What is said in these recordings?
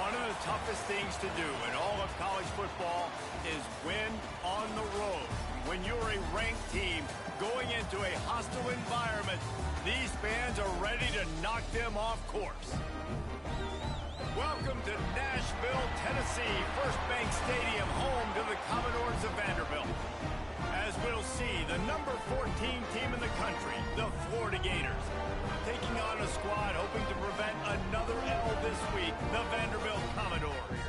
One of the toughest things to do in all of college football is win on the road. When you're a ranked team going into a hostile environment, these fans are ready to knock them off course. Welcome to Nashville, Tennessee, First Bank Stadium, home to the Commodores of Vanderbilt. As we'll see, the number 14 team in the country, the Florida Gators, taking on a squad hoping to prevent another L this week, the Vanderbilt Commodores.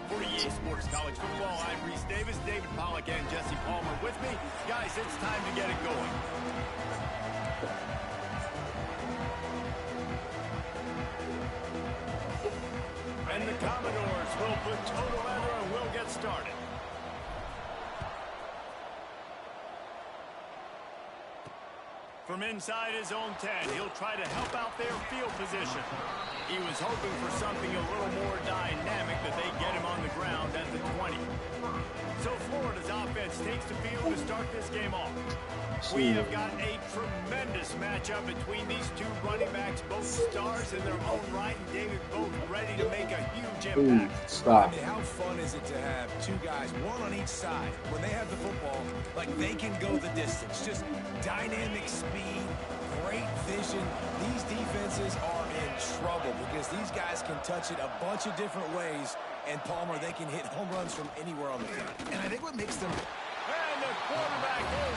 For EA Sports College Football, I'm Reese Davis, David Pollack, and Jesse Palmer with me. Guys, it's time to get it going. And the Commodores will put total leather and we'll get started. From inside his own 10, he'll try to help out their field position. He was hoping for something a little more dynamic, that they get him on the ground at the 20. So Florida's offense takes the field to start this game off. We have got a tremendous matchup between these two running backs, both stars in their own right, and David, both ready to make a huge impact. Stop. I mean, how fun is it to have two guys, one on each side, when they have the football, like they can go the distance. Just dynamic speed, great vision. These defenses are in trouble because these guys can touch it a bunch of different ways, and Palmer, they can hit home runs from anywhere on the field. And I think what makes them...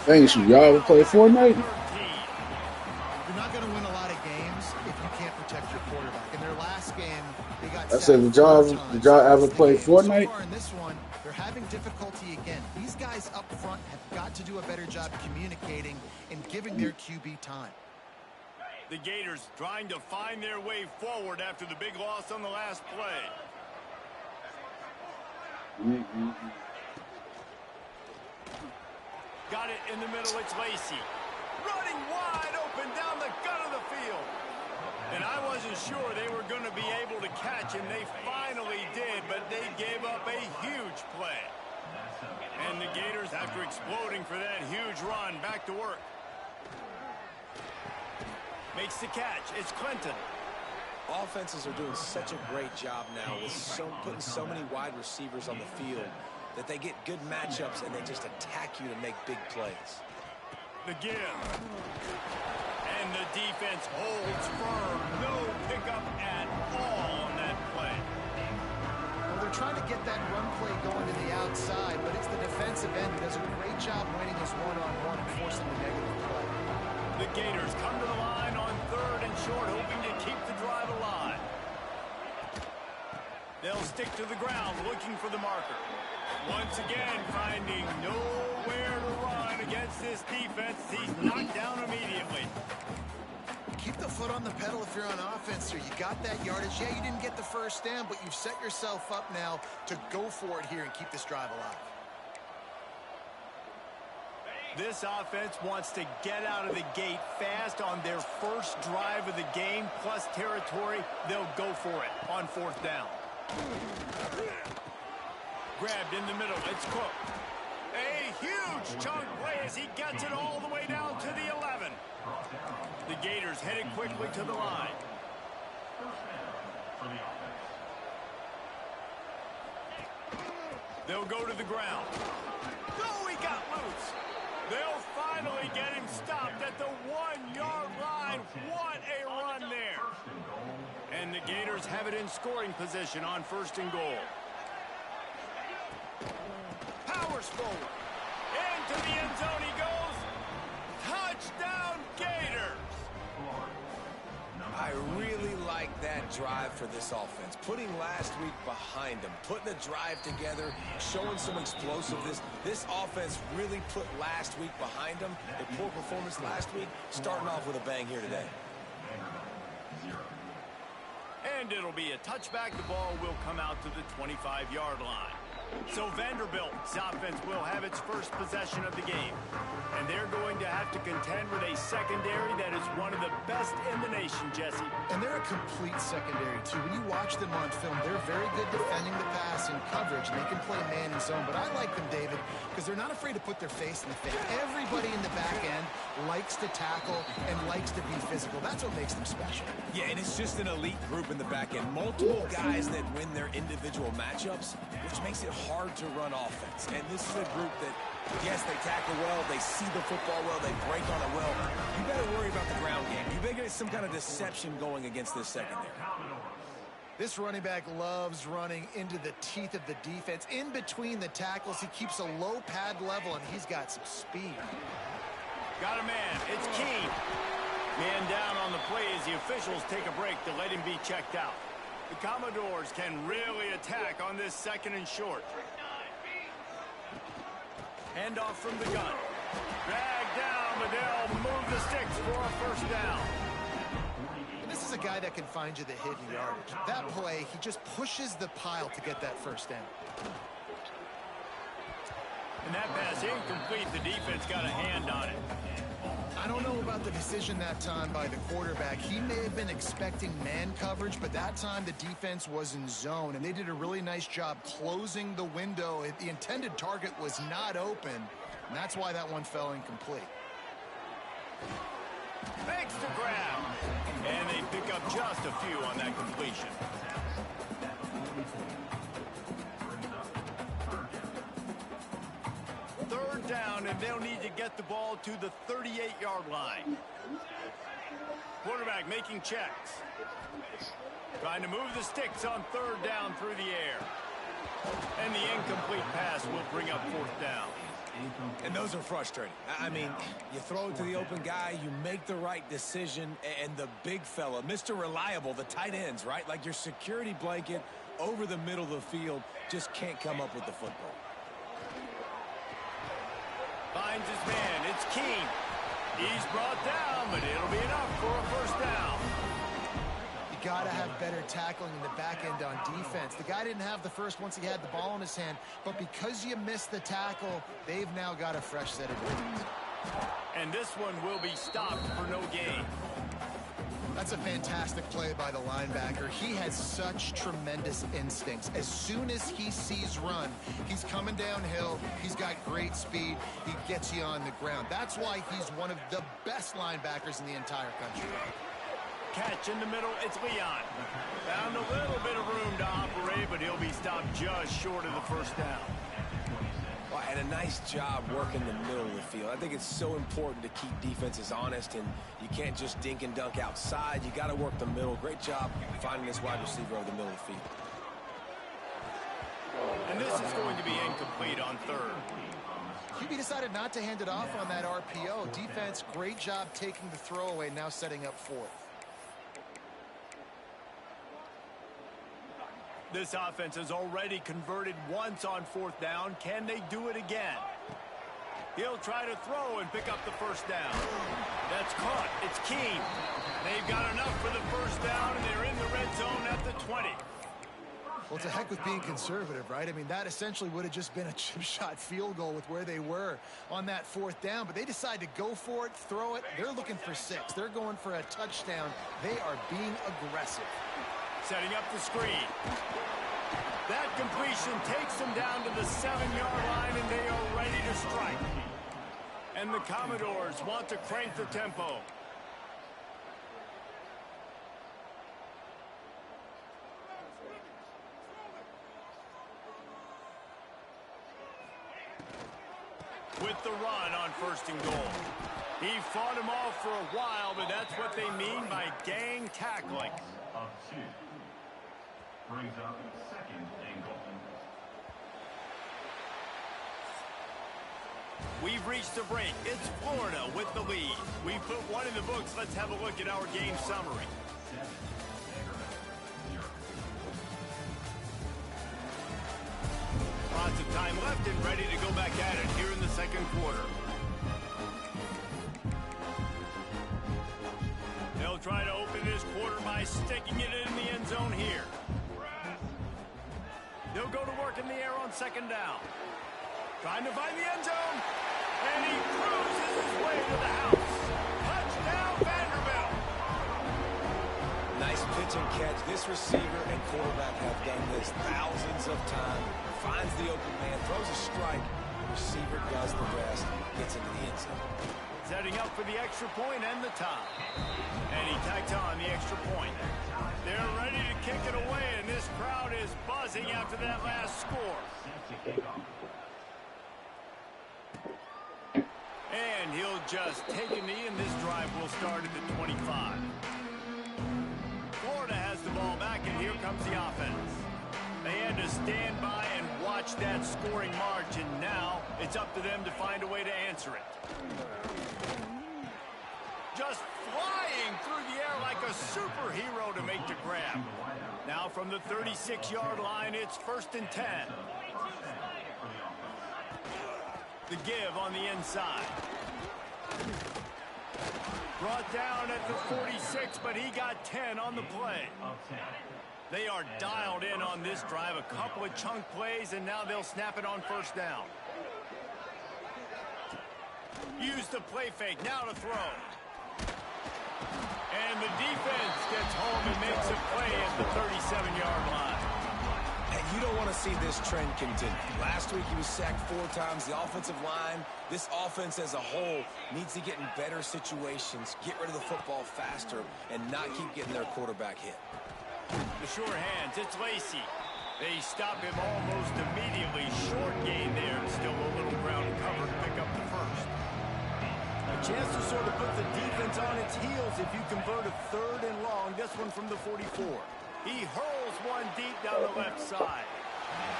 Thanks, y'all ever play Fortnite? You're not going to win a lot of games if you can't protect your quarterback. In their last game, they got I said, did y'all ever play Fortnite? So far in this one, they're having difficulty again. These guys up front have got to do a better job communicating and giving their QB time. The Gators trying to find their way forward after the big loss on the last play. Got it in the middle, it's Lacey. Running wide open down the gut of the field. And I wasn't sure they were going to be able to catch him. They finally did, but they gave up a huge play. And the Gators, after exploding for that huge run, back to work. Makes the catch. It's Clinton. Offenses are doing such a great job now with putting so many wide receivers on the field that they get good matchups and they just attack you to make big plays. The give. And the defense holds firm. No pickup at all on that play. Well, they're trying to get that run play going to the outside, but it's the defensive end who does a great job winning his one-on-one and forcing the negative play. The Gators come to the line on 3rd and short, hoping to keep the drive alive. They'll stick to the ground, looking for the marker. Once again, finding nowhere to run against this defense. He's knocked down immediately. Keep the foot on the pedal if you're on offense here. You got that yardage. Yeah, you didn't get the first down, but you've set yourself up now to go for it here and keep this drive alive. This offense wants to get out of the gate fast on their first drive of the game, plus territory. They'll go for it on 4th down. Grabbed in the middle, it's Cook. A huge chunk play as he gets it all the way down to the 11. The Gators headed quickly to the line. They'll go to the ground. Oh, he got loose. They'll finally get him stopped at the 1-yard line. What a run there. And the Gators have it in scoring position on 1st and goal. Powers forward. Into the end zone he goes. Touchdown, Gators. I really like that drive for this offense. Putting last week behind them, putting the drive together, showing some explosiveness. This offense really put last week behind them. A poor performance last week, starting off with a bang here today. And it'll be a touchback. The ball will come out to the 25-yard line. So Vanderbilt's offense will have its first possession of the game. And they're going to have to contend with a secondary that is one of the best in the nation, Jesse. And they're a complete secondary, too. When you watch them on film, they're very good defending the pass and coverage. And they can play man and zone. But I like them, David, because they're not afraid to put their face in the face. Everybody in the back end likes to tackle and likes to be physical. That's what makes them special. Yeah, and it's just an elite group in the back end. Multiple guys that win their individual matchups, which makes it hard to run offense. And this is a group that, yes, they tackle well, they see the football well, they break on it well. You better worry about the ground game. You better get some kind of deception going against this secondary. This running back loves running into the teeth of the defense. In between the tackles, he keeps a low pad level, and he's got some speed. Got a man. It's Keene. Man down on the play as the officials take a break to let him be checked out. The Commodores can really attack on this second and short. Handoff from the gun. Drag down, but they'll move the sticks for a first down. And this is a guy that can find you the hidden yardage. That play, he just pushes the pile to get that first down. And that pass incomplete. The defense got a hand on it. I don't know about the decision that time by the quarterback. He may have been expecting man coverage, but that time the defense was in zone, and they did a really nice job closing the window. The intended target was not open, and that's why that one fell incomplete. Makes the grab. And they pick up just a few on that completion. Third down, and they'll need to get the ball to the 38-yard line. Quarterback making checks. Trying to move the sticks on third down through the air. And the incomplete pass will bring up fourth down. And those are frustrating. I mean, you throw it to the open guy, you make the right decision, and the big fella, Mr. Reliable, the tight ends, right? Like your security blanket over the middle of the field, just can't come up with the football. Finds his man. It's Keene. He's brought down, but it'll be enough for a first down. You got to have better tackling in the back end on defense. The guy didn't have the first once he had the ball in his hand, but because you missed the tackle, they've now got a fresh set of downs. And this one will be stopped for no gain. That's a fantastic play by the linebacker. He has such tremendous instincts. As soon as he sees run, he's coming downhill. He's got great speed. He gets you on the ground. That's why he's one of the best linebackers in the entire country. Catch in the middle, it's Leon. Found a little bit of room to operate, but he'll be stopped just short of the first down. Well, and a nice job working the middle of the field. I think it's so important to keep defenses honest, and you can't just dink and dunk outside. You got to work the middle. Great job finding this wide receiver over the middle of the field. And this is going to be incomplete on third. QB decided not to hand it off on that RPO. Defense, great job taking the throwaway, now setting up fourth. This offense has already converted once on fourth down. Can they do it again? He'll try to throw and pick up the first down. That's caught. It's Keene. They've got enough for the first down, and they're in the red zone at the 20. Well, to heck with being conservative, right? I mean, that essentially would have just been a chip shot field goal with where they were on that fourth down. But they decide to go for it, throw it. They're looking for 6. They're going for a touchdown. They are being aggressive. Setting up the screen. That completion takes them down to the 7-yard line, and they are ready to strike. And the Commodores want to crank the tempo. With the run on first and goal. He fought him off for a while, but that's what they mean by gang tackling. Of 2. Brings up second and goal. We've reached the break. It's Florida with the lead. We've put one in the books. Let's have a look at our game summary. Lots of time left and ready to go back at it here in the second quarter. They'll try to open this quarter by sticking it in the end zone here. They'll go to work in the air on on second down. Trying to find the end zone. And he cruises his way to the house. Touchdown, Vanderbilt. Nice pitch and catch. This receiver and quarterback have done this thousands of times. Finds the open man, throws a strike. The receiver does the rest, gets into the end zone. Setting up for the extra point and the tie. And he tacks on the extra point. They're ready to kick it away, and this crowd is buzzing after that last score. And he'll just take a knee, and this drive will start at the 25. Florida has the ball back, and here comes the offense. They had to stand by and watch that scoring march, and now it's up to them to find a way to answer it. Just flying through the air like a superhero to make the grab. Now from the 36-yard line, it's 1st and 10. The give on the inside. Brought down at the 46, but he got 10 on the play. They are dialed in on this drive. A couple of chunk plays, and now they'll snap it on 1st down. Use the play fake. Now to throw. And the defense gets home and makes a play at the 37-yard line. And you don't want to see this trend continue. Last week he was sacked 4 times. The offensive line, this offense as a whole, needs to get in better situations, get rid of the football faster, and not keep getting their quarterback hit. The sure hands, it's Lacey. They stop him almost immediately. Short gain there. Still a little ground cover to pick up the first. A chance to sort of put the defense on its heels if you convert a 3rd and long. This one from the 44. He hurls one deep down the left side.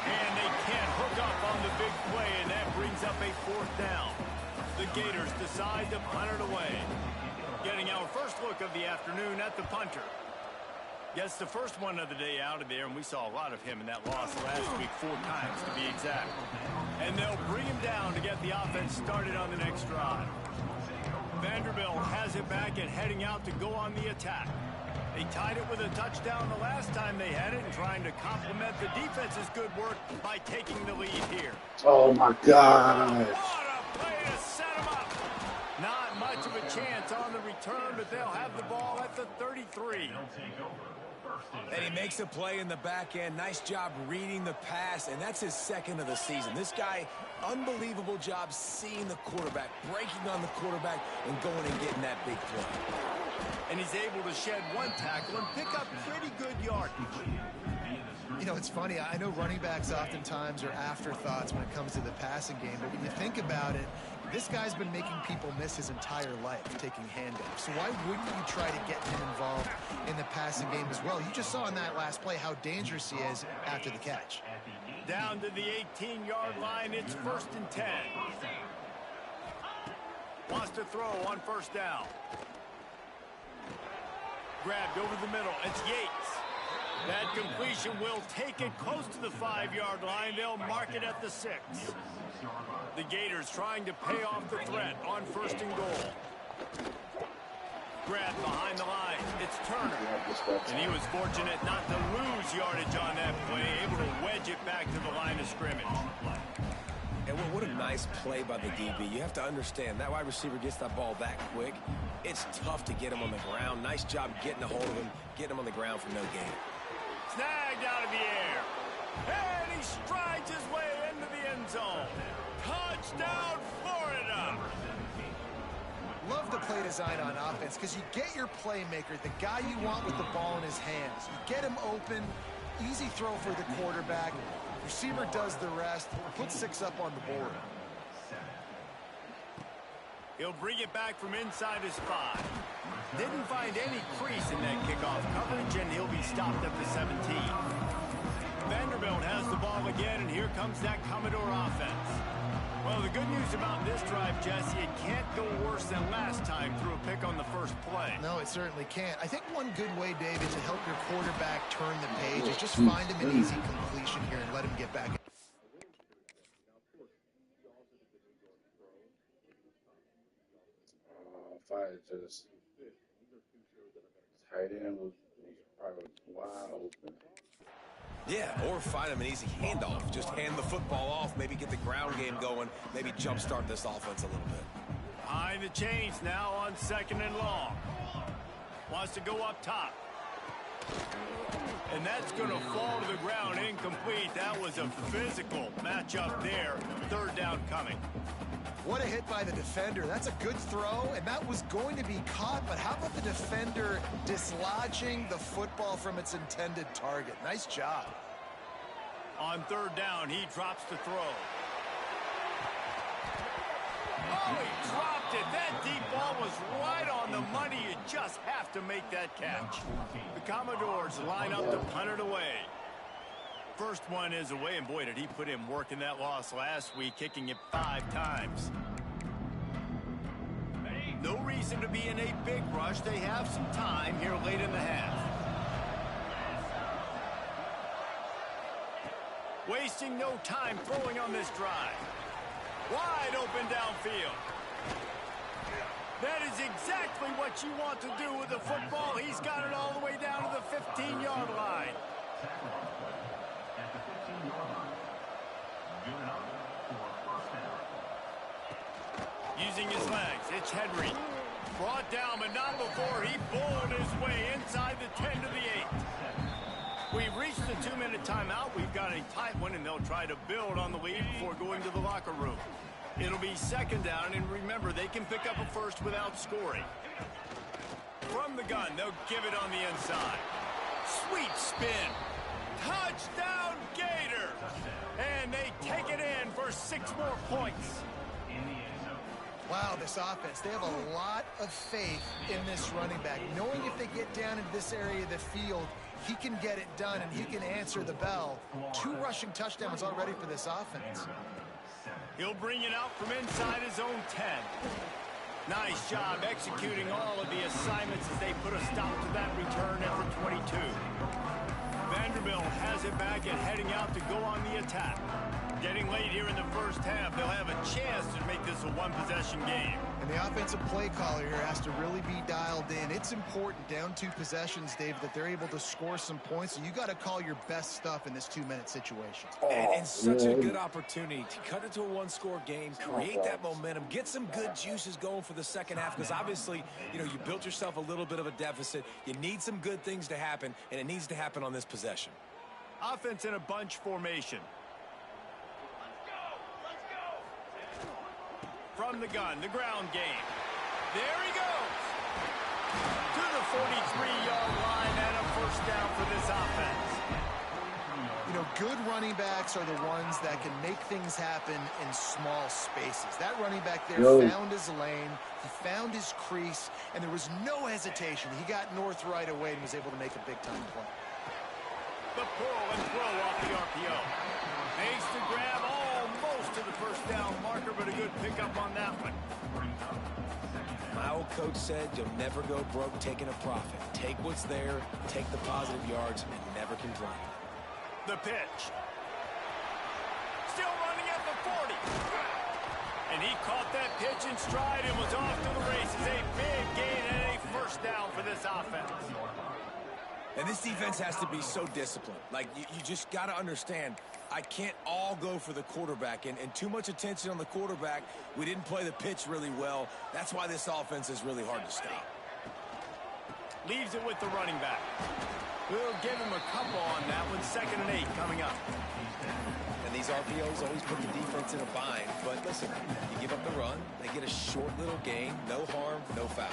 And they can't hook up on the big play, and that brings up a 4th down. The Gators decide to punt it away. Getting our first look of the afternoon at the punter. Gets the first one of the day out of there, and we saw a lot of him in that loss last week, 4 times to be exact. And they'll bring him down to get the offense started on the next drive. Vanderbilt has it back and heading out to go on the attack. They tied it with a touchdown the last time they had it, and trying to complement the defense's good work by taking the lead here. Oh, my God. What a play to set him up. Not much of a chance on the return, but they'll have the ball at the 33. And he makes a play in the back end. Nice job reading the pass, and that's his 2nd of the season. This guy, unbelievable job seeing the quarterback, breaking on the quarterback, and going and getting that big play. And he's able to shed 1 tackle and pick up pretty good yardage. You know, it's funny. I know running backs oftentimes are afterthoughts when it comes to the passing game, but when you think about it, this guy's been making people miss his entire life taking handoffs. So why wouldn't you try to get him involved in the passing game as well? You just saw in that last play how dangerous he is after the catch. Down to the 18-yard line, it's 1st and 10. Wants to throw on 1st down. Grabbed over the middle. It's Yates. That completion will take it close to the 5-yard line. They'll mark it at the 6. The Gators trying to pay off the threat on 1st and goal. Grabbed behind the line. It's Turner. And he was fortunate not to lose yardage on that play, able to wedge it back to the line of scrimmage. And what a nice play by the DB. You have to understand, that wide receiver gets that ball that quick. It's tough to get him on the ground. Nice job getting a hold of him, getting him on the ground for no gain. Snagged out of the air. And he strides his way into the end zone. Touchdown, Florida. Love the play design on offense because you get your playmaker, the guy you want with the ball in his hands. You get him open, easy throw for the quarterback. Receiver does the rest, put 6 up on the board. He'll bring it back from inside his 5. Didn't find any crease in that kickoff coverage, and he'll be stopped at the 17. Vanderbilt has the ball again, and here comes that Commodore offense. Well, the good news about this drive, Jesse, it can't go worse than last time through a pick on the first play. No, it certainly can't. I think one good way, David, to help your quarterback turn the page is just find him an easy completion here and let him get back. If I just tight end was probably wide open. Yeah, or find him an easy handoff. Just hand the football off, maybe get the ground game going, maybe jumpstart this offense a little bit. Behind the chains now on 2nd and long. Wants to go up top. And that's going to fall to the ground incomplete. That was a physical matchup there. 3rd down coming. What a hit by the defender. That's a good throw, and that was going to be caught, but how about the defender dislodging the football from its intended target? Nice job. On 3rd down, he drops to throw. Oh, he dropped it. That deep ball was right on the money. You just have to make that catch. The Commodores line up to punt it away. First one is away, and boy, did he put in work in that loss last week, kicking it 5 times. No reason to be in a big rush. They have some time here late in the half. Wasting no time throwing on this drive. Wide open downfield. That is exactly what you want to do with the football. He's got it all the way down to the 15-yard line. At the 15-yard line. Good enough for a first down. Using his legs, it's Henry. Brought down, but not before he bowled his way inside the 10 to the 8. We've reached the 2-minute timeout. We've got a tight one, and they'll try to build on the lead before going to the locker room. It'll be 2nd down, and remember, they can pick up a first without scoring. From the gun, they'll give it on the inside. Sweet spin. Touchdown, Gator! And they take it in for 6 more points. Wow, this offense, they have a lot of faith in this running back, knowing if they get down into this area of the field, he can get it done and he can answer the bell. 2 rushing touchdowns already for this offense. He'll bring it out from inside his own 10. Nice job executing all of the assignments as they put a stop to that return after 22. Vanderbilt has it back and heading out to go on the attack. Getting late here in the first half, they'll have a chance to make this a 1-possession game. And the offensive play caller here has to really be dialed in. It's important down 2 possessions, Dave, that they're able to score some points. So you got to call your best stuff in this 2-minute situation. And such a good opportunity to cut it to a 1-score game, create that momentum, get some good juices going for the second half. Because obviously, you know, you built yourself a little bit of a deficit. You need some good things to happen, and it needs to happen on this possession. Offense in a bunch formation. From the gun, the ground game. There he goes. To the 43-yard line and a first down for this offense. You know, good running backs are the ones that can make things happen in small spaces. That running back there found his lane, he found his crease, and there was no hesitation. He got north right away and was able to make a big-time play. The pull and throw off the RPO. Makes the grab almost to the first down marker, but a good pickup on that one. My old coach said you'll never go broke taking a profit. Take what's there, take the positive yards, and never complain. The pitch. Still running at the 40. And he caught that pitch in stride and was off to the races. A big gain and a first down for this offense. And this defense has to be so disciplined. Like, you just got to understand, I can't all go for the quarterback. And too much attention on the quarterback. We didn't play the pitch really well. That's why this offense is really hard to stop. Leaves it with the running back. We'll give him a couple on that one. 2nd and 8 coming up. And these RPOs always put the defense in a bind. But listen, you give up the run, they get a short little gain. No harm, no foul.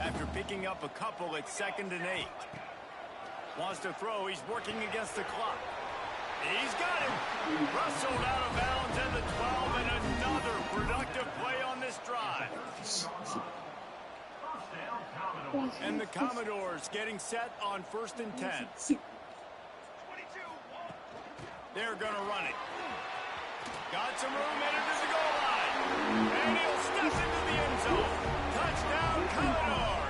After picking up a couple, it's 2nd and 8. Wants to throw. He's working against the clock. He's got him. Rustled out of bounds at the 12, and another productive play on this drive. And the Commodores getting set on 1st and 10. They're going to run it. Got some room headed to the goal line. And he'll step into the end zone. Touchdown, Commodores.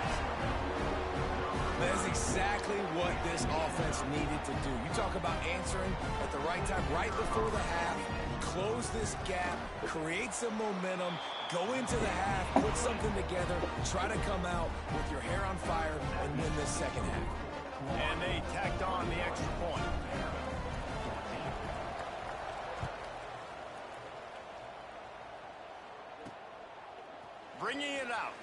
That's exactly what this offense needed to do. You talk about answering at the right time, right before the half, close this gap, create some momentum, go into the half, put something together, try to come out with your hair on fire and win this second half. And they tacked on the extra point. bringing it out.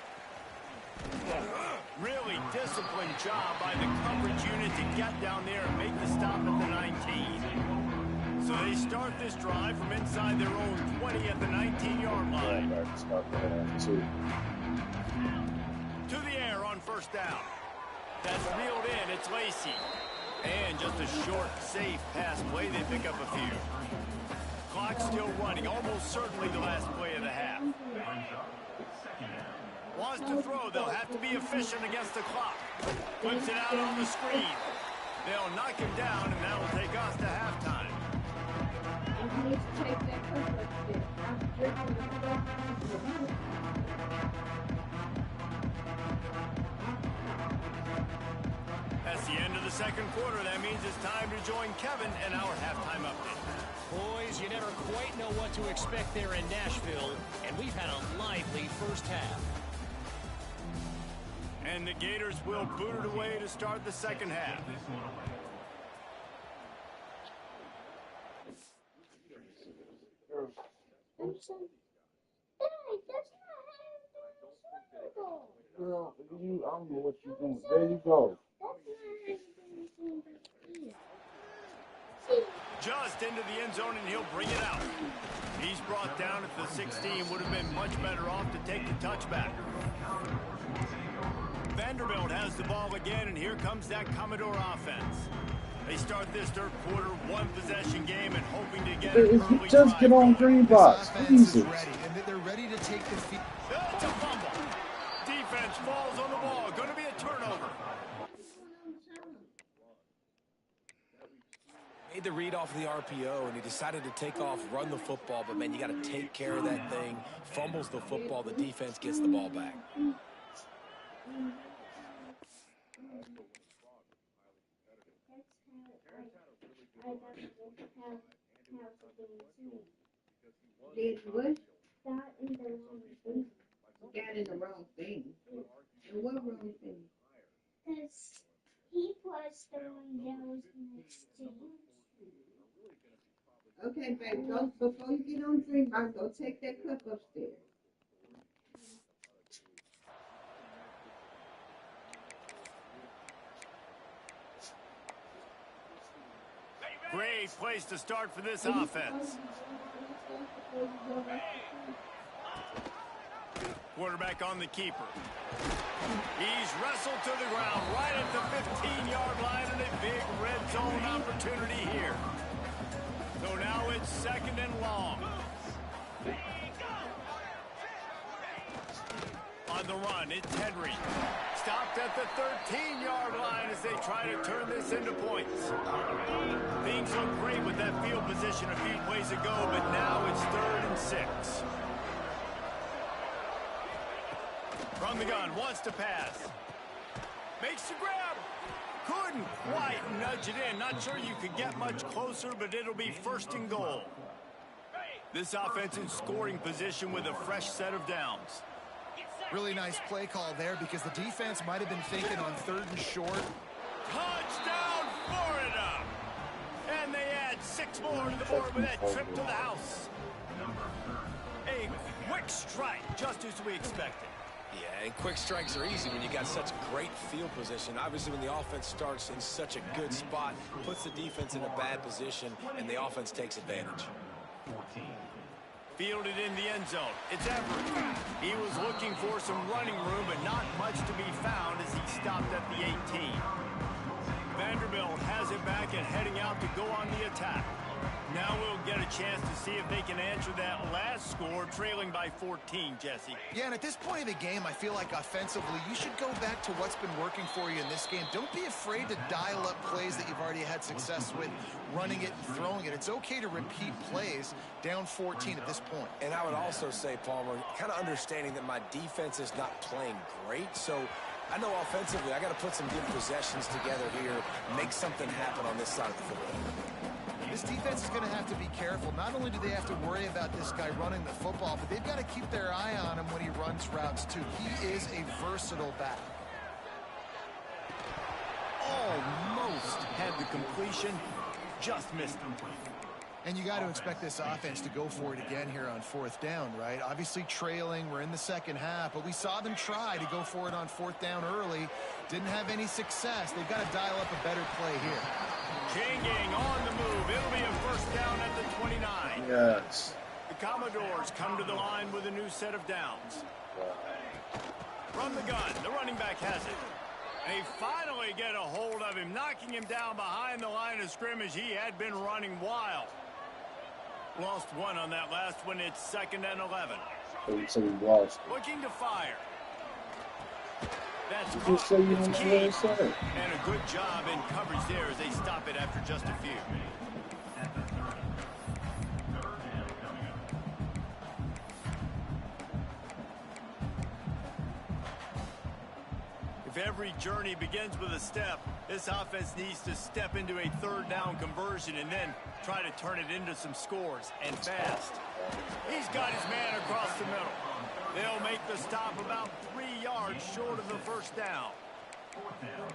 Really disciplined job by the coverage unit to get down there and make the stop at the 19. So they start this drive from inside their own 20 at the 19-yard line. To the air on first down. That's reeled in. It's Lacey. And just a short, safe pass play. They pick up a few. Clock still running. Almost certainly the last play of the half. Wants to throw. They'll have to be efficient against the clock. Flips it out on the screen. They'll knock him down, and that will take us to halftime. That's the end of the second quarter. That means it's time to join Kevin and our halftime update. Boys, you never quite know what to expect there in Nashville, and we've had a lively first half. And the Gators will boot it away to start the second half. Girl, I don't know what you're doing. There you go. Just into the end zone, and he'll bring it out. He's brought down at the 16. Would have been much better off to take the touchback. Vanderbilt has the ball again, and here comes that Commodore offense. They start this third quarter, one-possession game, and hoping to get an early just get on green box. Offense is ready, and they're ready to take the field. It's a fumble. Defense falls on the ball. Going to be a turnover. Made the read off the RPO, and he decided to take off, run the football, but, man, you got to take care of that thing. Fumbles the football. The defense gets the ball back. Did what? Got in the wrong thing. Got in the wrong thing. And what wrong thing? Because he was the one that was next to him. Okay, babe, go, before you get on Dream Box, go take that cup upstairs. Great place to start for this offense. Quarterback on the keeper. He's wrestled to the ground right at the 15-yard line, and a big red zone opportunity here. So now it's second and long. On the run, it's Henry. Stopped at the 13-yard line as they try to turn this into points. Things look great with that field position a few plays ago, but now it's 3rd and 6. From the gun, wants to pass. Makes the grab. Couldn't quite nudge it in. Not sure you could get much closer, but it'll be 1st and goal. This offense in scoring position with a fresh set of downs. Really nice play call there because the defense might have been thinking on 3rd and short. Touchdown, Florida! And they add 6 more to the board with that trip to the house. A quick strike, just as we expected. Yeah, and quick strikes are easy when you got such great field position. Obviously, when the offense starts in such a good spot, puts the defense in a bad position, and the offense takes advantage. Fielded in the end zone. It's Everett. He was looking for some running room, but not much to be found as he stopped at the 18. Vanderbilt has it back and heading out to go on the attack. Now we'll get a chance to see if they can answer that last score, trailing by 14, Jesse. Yeah, and at this point of the game, I feel like offensively, you should go back to what's been working for you in this game. Don't be afraid to dial up plays that you've already had success with, running it and throwing it. It's okay to repeat plays down 14 at this point. And I would also say, Palmer, kind of understanding that my defense is not playing great, so I know offensively I got to put some good possessions together here, make something happen on this side of the football. This defense is going to have to be careful. Not only do they have to worry about this guy running the football, but they've got to keep their eye on him when he runs routes, too. He is a versatile back. Almost had the completion, just missed him. And you got to expect this offense to go for it again here on fourth down, right? Obviously trailing, we're in the second half, but we saw them try to go for it on fourth down early. Didn't have any success. They've got to dial up a better play here. King on the move. It'll be a first down at the 29. Yes. The Commodores come to the line with a new set of downs. From the gun, the running back has it. They finally get a hold of him, knocking him down behind the line of scrimmage. He had been running wild. Lost one on that last one. It's 2nd and 11. So we lost. Looking to fire. That's You just say you it's don't know key. what it said. And a good job in coverage there as they stop it after just a few. At the 30. 3rd down coming up. If every journey begins with a step, this offense needs to step into a 3rd down conversion and then try to turn it into some scores, and fast. He's got his man across the middle. They'll make the stop about 3 yards short of the first down.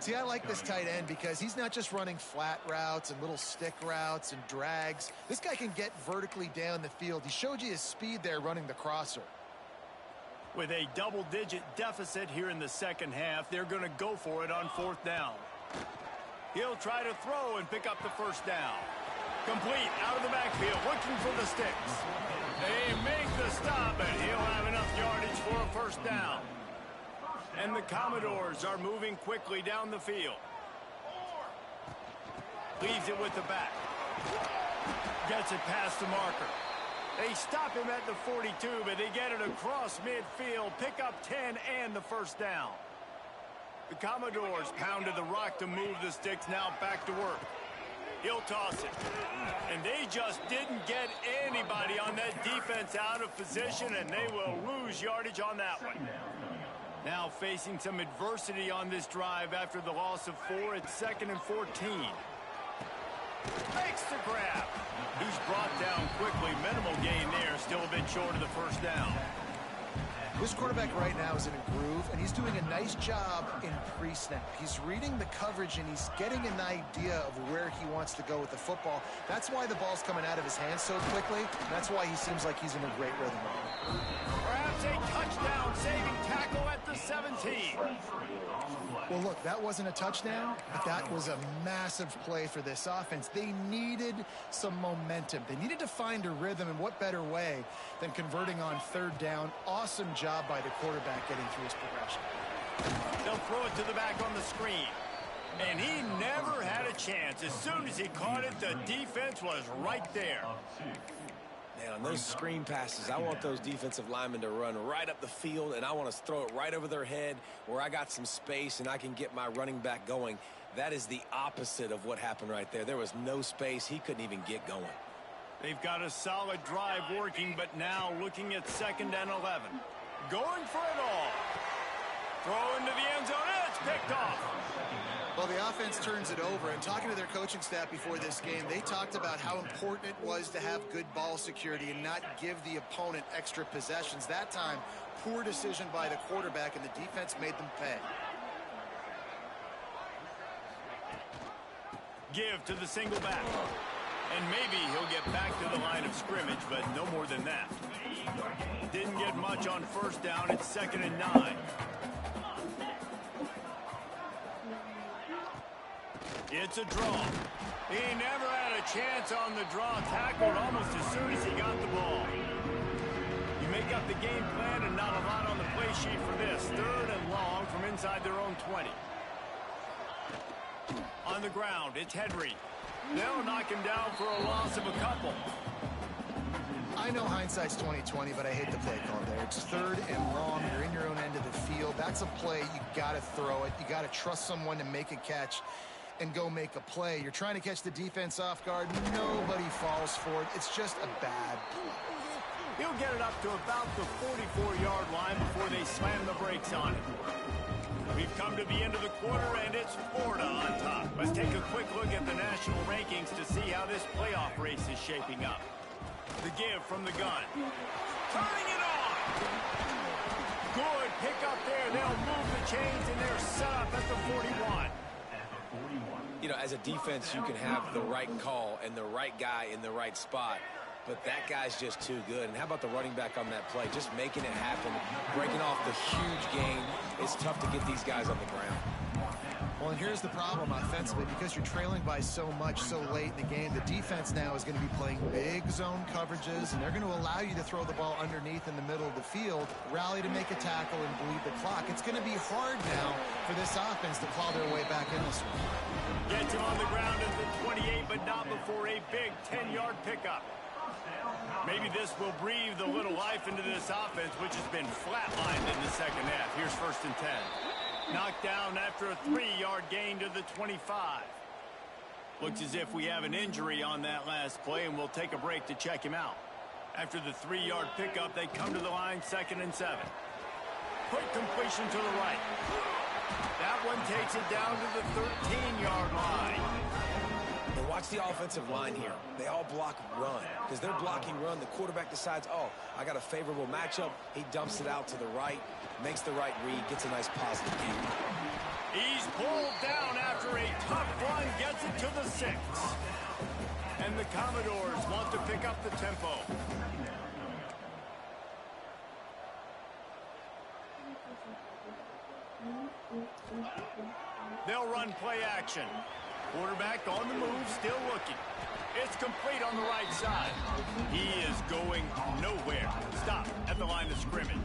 See, I like this tight end because he's not just running flat routes and little stick routes and drags. This guy can get vertically down the field. He showed you his speed there running the crosser. With a double-digit deficit here in the second half, they're going to go for it on 4th down. He'll try to throw and pick up the first down. Complete out of the backfield, looking for the sticks. They make the stop, and he'll have enough yardage for a first down. And the Commodores are moving quickly down the field. Leaves it with the back. Gets it past the marker. They stop him at the 42, but they get it across midfield, pick up 10 and the first down. The Commodores pounded the rock to move the sticks, now back to work. He'll toss it. And they just didn't get anybody on that defense out of position, and they will lose yardage on that one. Now facing some adversity on this drive after the loss of 4. It's 2nd and 14. Makes the grab. He's brought down quickly. Minimal gain there. Still a bit short of the first down. This quarterback right now is in a groove, and he's doing a nice job in pre-snap. He's reading the coverage, and he's getting an idea of where he wants to go with the football. That's why the ball's coming out of his hands so quickly. That's why he seems like he's in a great rhythm. Perhaps a touchdown-saving tackle at the 17. Well, look, that wasn't a touchdown, but that was a massive play for this offense. They needed some momentum. They needed to find a rhythm, and what better way than converting on 3rd down. Awesome job by the quarterback getting through his progression. They'll throw it to the back on the screen. And he never had a chance. As soon as he caught it, the defense was right there. Man, on those screen passes, I want those defensive linemen to run right up the field, and I want to throw it right over their head where I got some space and I can get my running back going. That is the opposite of what happened right there. There was no space. He couldn't even get going. They've got a solid drive working, but now looking at 2nd and 11. Going for it all. Throw into the end zone. It's picked off. Well, the offense turns it over, and talking to their coaching staff before this game, they talked about how important it was to have good ball security and not give the opponent extra possessions. That time, poor decision by the quarterback, and the defense made them pay. Give to the single back. And maybe he'll get back to the line of scrimmage, but no more than that. Didn't get much on 1st down. It's 2nd and 9. It's a draw. He never had a chance on the draw. Tackled almost as soon as he got the ball. You make up the game plan and not a lot on the play sheet for this. 3rd and long from inside their own 20. On the ground, it's Henry. They'll knock him down for a loss of a couple. I know hindsight's 20/20, but I hate the play call there. It's 3rd and long. You're in your own end of the field. That's a play. You got to throw it. You got to trust someone to make a catch and go make a play. You're trying to catch the defense off guard. Nobody falls for it. It's just a bad play. He'll get it up to about the 44-yard line before they slam the brakes on it. We've come to the end of the quarter, and it's Florida on top. Let's take a quick look at the national rankings to see how this playoff race is shaping up. The give from the gun. Turning it on! Good pick up there. They'll move the chains, and they're set up at the 41. You know, as a defense, you can have the right call and the right guy in the right spot, but that guy's just too good. And how about the running back on that play? Just making it happen, breaking off the huge gain. It's tough to get these guys on the ground. Well, and here's the problem offensively. Because you're trailing by so much so late in the game, the defense now is going to be playing big zone coverages, and they're going to allow you to throw the ball underneath in the middle of the field, rally to make a tackle, and bleed the clock. It's going to be hard now for this offense to claw their way back in this one. Gets him on the ground at the 28, but not before a big 10-yard pickup. Maybe this will breathe a little life into this offense, which has been flatlined in the second half. Here's 1st and 10. Knocked down after a 3-yard gain to the 25. Looks as if we have an injury on that last play, and we'll take a break to check him out. After the 3-yard pickup, they come to the line 2nd and 7. Quick completion to the right. That one takes it down to the 13-yard line. And watch the offensive line here. They all block run. Because they're blocking run, the quarterback decides, oh, I got a favorable matchup. He dumps it out to the right, makes the right read, gets a nice positive gain. He's pulled down after a tough run, gets it to the 6. And the Commodores want to pick up the tempo. They'll run play action. Quarterback on the move, still looking. It's complete on the right side. He is going nowhere. Stop at the line of scrimmage.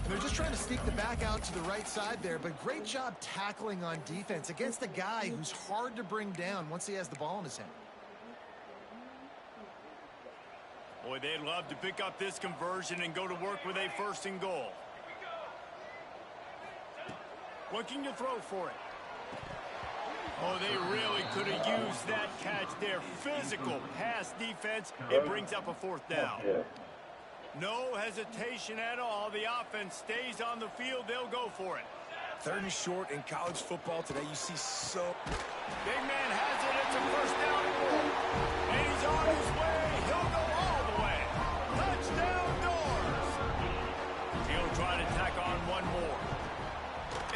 They're just trying to sneak the back out to the right side there, but great job tackling on defense against a guy who's hard to bring down once he has the ball in his hand. Boy, they'd love to pick up this conversion and go to work with a 1st and goal. Looking to throw for it. Oh, they really could have used that catch there. Physical pass defense. It brings up a 4th down. No hesitation at all. The offense stays on the field. They'll go for it. 3rd and short in college football today. You see so... Big man has it. It's a 1st down and goal. And he's on his way. He'll go all the way. Touchdown, Doors. He'll try to tack on one more.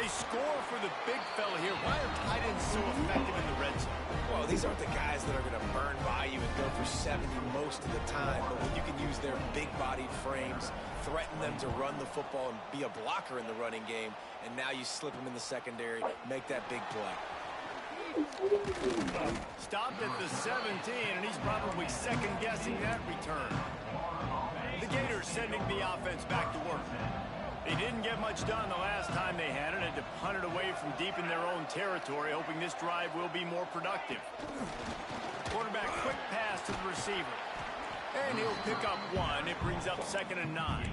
They score for the big fella here. Why are tight ends so effective in the red zone? Well, these aren't the guys that are going to burn by you and go for 70 most of the time, but when you can use their big-bodied frames, threaten them to run the football and be a blocker in the running game, and now you slip them in the secondary, make that big play. Stopped at the 17, and he's probably second-guessing that return. The Gators sending the offense back to work. They didn't get much done the last time they had it, and to punt it away from deep in their own territory, hoping this drive will be more productive. Quarterback quick pass to the receiver. And he'll pick up one. It brings up 2nd and 9.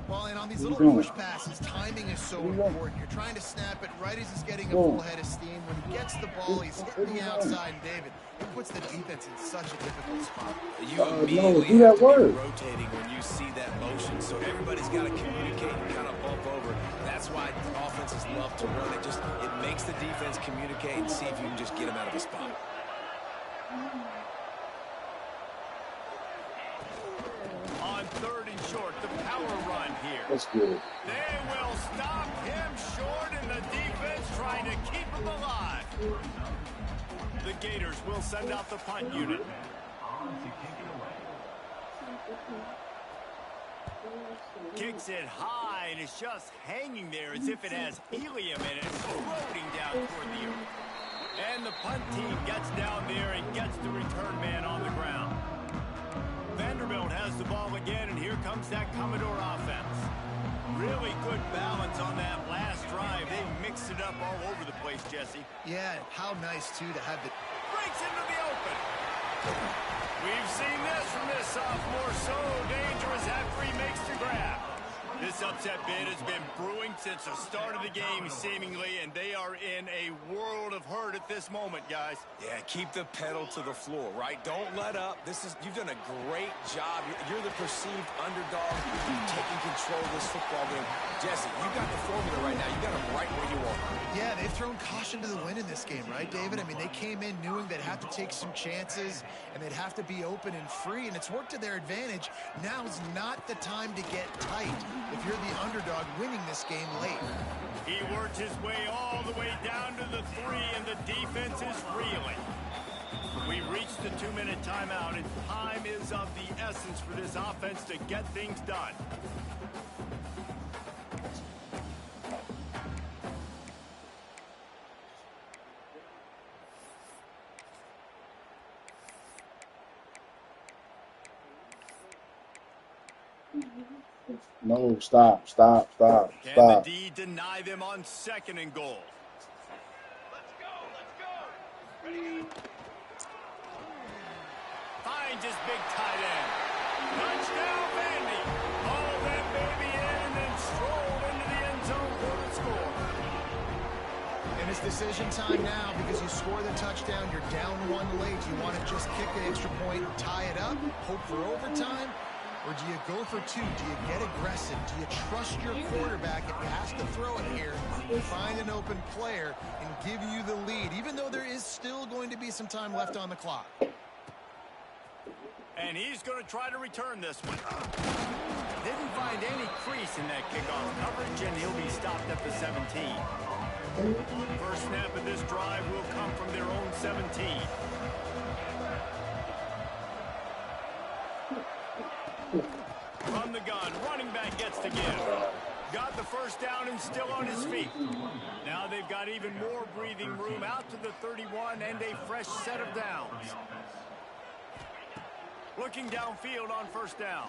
Well, and on these little push passes, timing is so important. You're trying to snap it right as he's getting a full head of steam. When he gets the ball, he's hitting the outside, and David, it puts the defense in such a difficult spot. You immediately have to be rotating when you see that motion, so everybody's got to communicate and kind of bump over. That's why offenses love to run it. It makes the defense communicate and see if you can just get them out of a spot. On 3rd and short, the power run here. That's good. They will stop him short, and the defense trying to keep him alive. The Gators will send out the punt unit. Kicks it high, and it's just hanging there as if it has helium in it, floating down toward the earth. And the punt team gets down there and gets the return man on the ground. Vanderbilt has the ball again, and here comes that Commodore offense. Really good balance on that last drive. They mixed it up all over the place, Jesse. Yeah, how nice, too, to have the... Breaks into the open. We've seen this from this sophomore. So dangerous after he makes the grab. This upset bid has been brewing since the start of the game, seemingly, and they are in a world of hurt at this moment, guys. Yeah, keep the pedal to the floor, right? Don't let up. You've done a great job. You're the perceived underdog. You're taking control of this football game. Jesse, you got the formula right now. You got them right where you are. Yeah, they've thrown caution to the wind in this game, right, David? I mean, they came in knowing they'd have to take some chances, and they'd have to be open and free, and it's worked to their advantage. Now's not the time to get tight. if you're the underdog winning this game late. He worked his way all the way down to the 3, and the defense is reeling. We reached the 2-minute timeout, and time is of the essence for this offense to get things done. No, stop. Can the D deny them on 2nd and goal? Let's go. Ready? Finds his big tight end. Touchdown, Vandy. Haul that baby in and then stroll into the end zone for the score. And it's decision time now because you score the touchdown, you're down 1 late. You want to just kick the extra point, tie it up, hope for overtime? Or do you go for 2? Do you get aggressive? Do you trust your quarterback if he has to throw it here, find an open player, and give you the lead, even though there is still going to be some time left on the clock? And he's going to try to return this one. Didn't find any crease in that kickoff coverage, and he'll be stopped at the 17. First snap of this drive will come from their own 17. From the gun, running back gets the give. Got the first down and still on his feet. Now they've got even more breathing room out to the 31 and a fresh set of downs. Looking downfield on first down.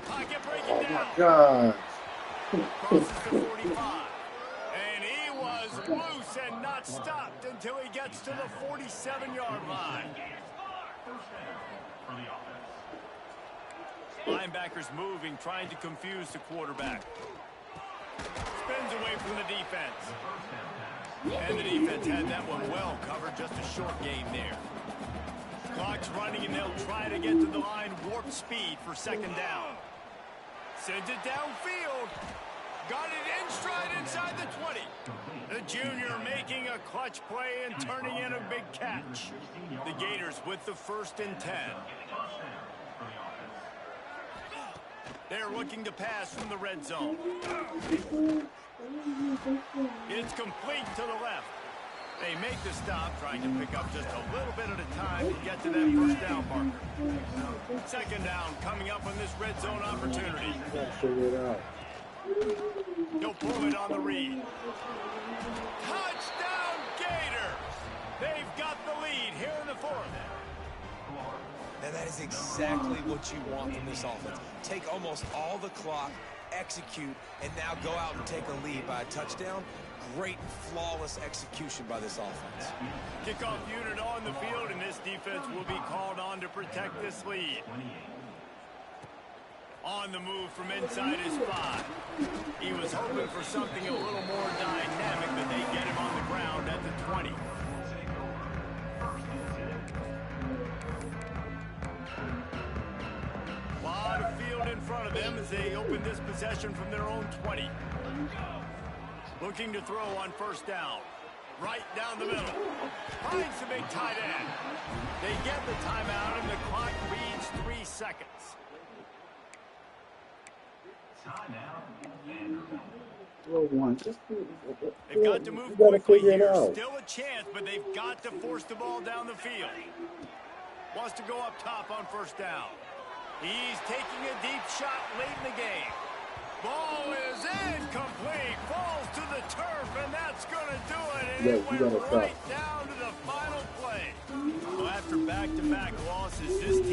Pocket breaking down. God. Crosses the 45. And he was loose and not stopped until he gets to the 47-yard line. Linebackers moving, trying to confuse the quarterback. Spins away from the defense. And the defense had that one well covered, just a short game there. Clock's running, and they'll try to get to the line, warp speed for 2nd down. Sends it downfield. Got it in stride inside the 20. The junior making a clutch play and turning in a big catch. The Gators with the 1st and 10. They're looking to pass from the red zone. It's complete to the left. They make the stop, trying to pick up just a little bit at a time to get to that first down marker. 2nd down coming up on this red zone opportunity. Figure it out. He'll pull it on the read. Touchdown, Gators! They've got the lead here in the 4th. And that is exactly what you want from this offense. Take almost all the clock, execute, and now go out and take a lead by a touchdown. Great, flawless execution by this offense. Kickoff unit on the field, and this defense will be called on to protect this lead. On the move from inside his 5. He was hoping for something a little more dynamic, but they get him on the ground at the 20. Lot of field in front of them as they open this possession from their own 20. Looking to throw on first down. Right down the middle. Finds the big tight end. They get the timeout, and the clock reads 3 seconds. They've got to move quickly here. Still a chance, but they've got to force the ball down the field. Wants to go up top on first down. He's taking a deep shot late in the game. Ball is incomplete. Falls to the turf, and that's going to do it. And it went right down to the final play. Well, after back-to-back losses, this team